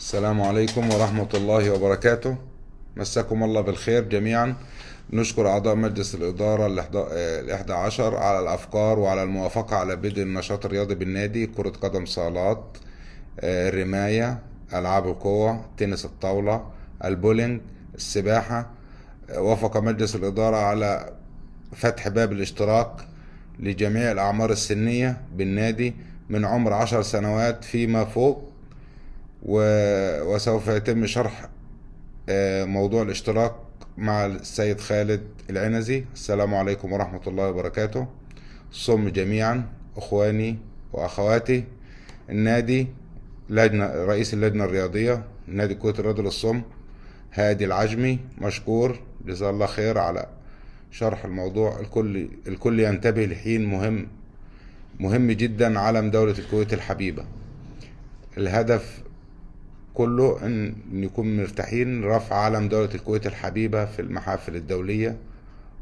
السلام عليكم ورحمة الله وبركاته. مساكم الله بالخير جميعا. نشكر أعضاء مجلس الإدارة الإحدى عشر على الأفكار وعلى الموافقة على بدء النشاط الرياضي بالنادي: كرة قدم صالات، الرماية، ألعاب القوة، تنس الطاولة، البولينج، السباحة. وافق مجلس الإدارة على فتح باب الاشتراك لجميع الأعمار السنية بالنادي من عمر 10 سنوات فيما فوق، وسوف يتم شرح موضوع الاشتراك مع السيد خالد العنزي. السلام عليكم ورحمة الله وبركاته. صم جميعا اخواني واخواتي. النادي رئيس اللجنة الرياضية نادي كرة الرجل الصم هادي العجمي مشكور، جزاه الله خير على شرح الموضوع. الكل ينتبه لحين مهم جدا. علم دولة الكويت الحبيبة، الهدف كله ان نكون مرتاحين رفع علم دولة الكويت الحبيبة في المحافل الدولية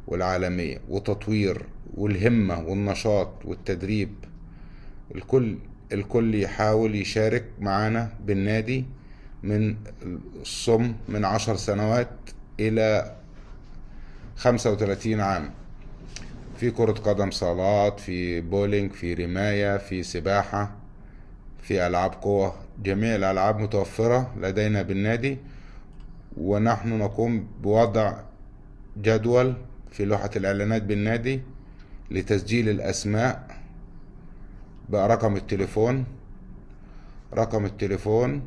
والعالمية، وتطوير والهمة والنشاط والتدريب. الكل يحاول يشارك معانا بالنادي من الصم من 10 سنوات الى 35 عام، في كرة قدم صالات، في بولينج، في رماية، في سباحة، في ألعاب قوة. جميع الألعاب متوفرة لدينا بالنادي، ونحن نقوم بوضع جدول في لوحة الإعلانات بالنادي لتسجيل الأسماء برقم التليفون.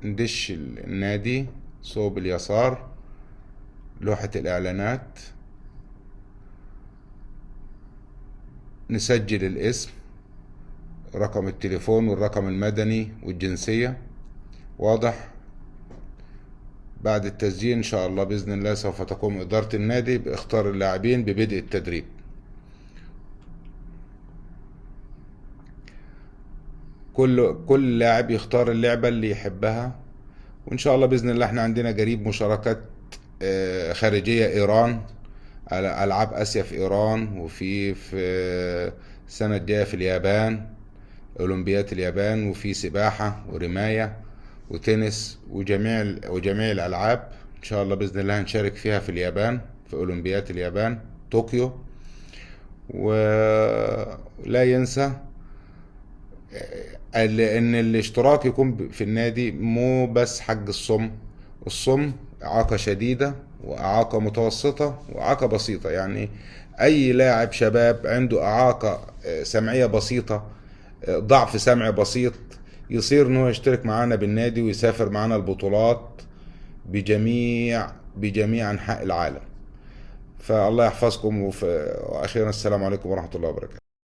ندش النادي صوب اليسار لوحة الإعلانات، نسجل الاسم، رقم التليفون والرقم المدني والجنسية. واضح؟ بعد التسجيل إن شاء الله بإذن الله سوف تقوم إدارة النادي باختار اللاعبين ببدء التدريب. كل لاعب يختار اللعبة اللي يحبها، وإن شاء الله بإذن الله احنا عندنا قريب مشاركات خارجية، إيران، ألعاب آسيا في إيران، وفي السنة الجاية في اليابان أولمبيات اليابان، وفي سباحة ورماية وتنس وجميع الألعاب إن شاء الله بإذن الله هنشارك فيها في اليابان في أولمبيات اليابان طوكيو. ولا ينسى ان الاشتراك يكون في النادي مو بس حق الصم إعاقة شديدة وإعاقة متوسطة وإعاقة بسيطة. يعني أي لاعب شباب عنده إعاقة سمعية بسيطة، ضعف سمع بسيط، يصير انه يشترك معنا بالنادي ويسافر معنا البطولات بجميع أنحاء العالم. فالله يحفظكم، وأخيرا السلام عليكم ورحمة الله وبركاته.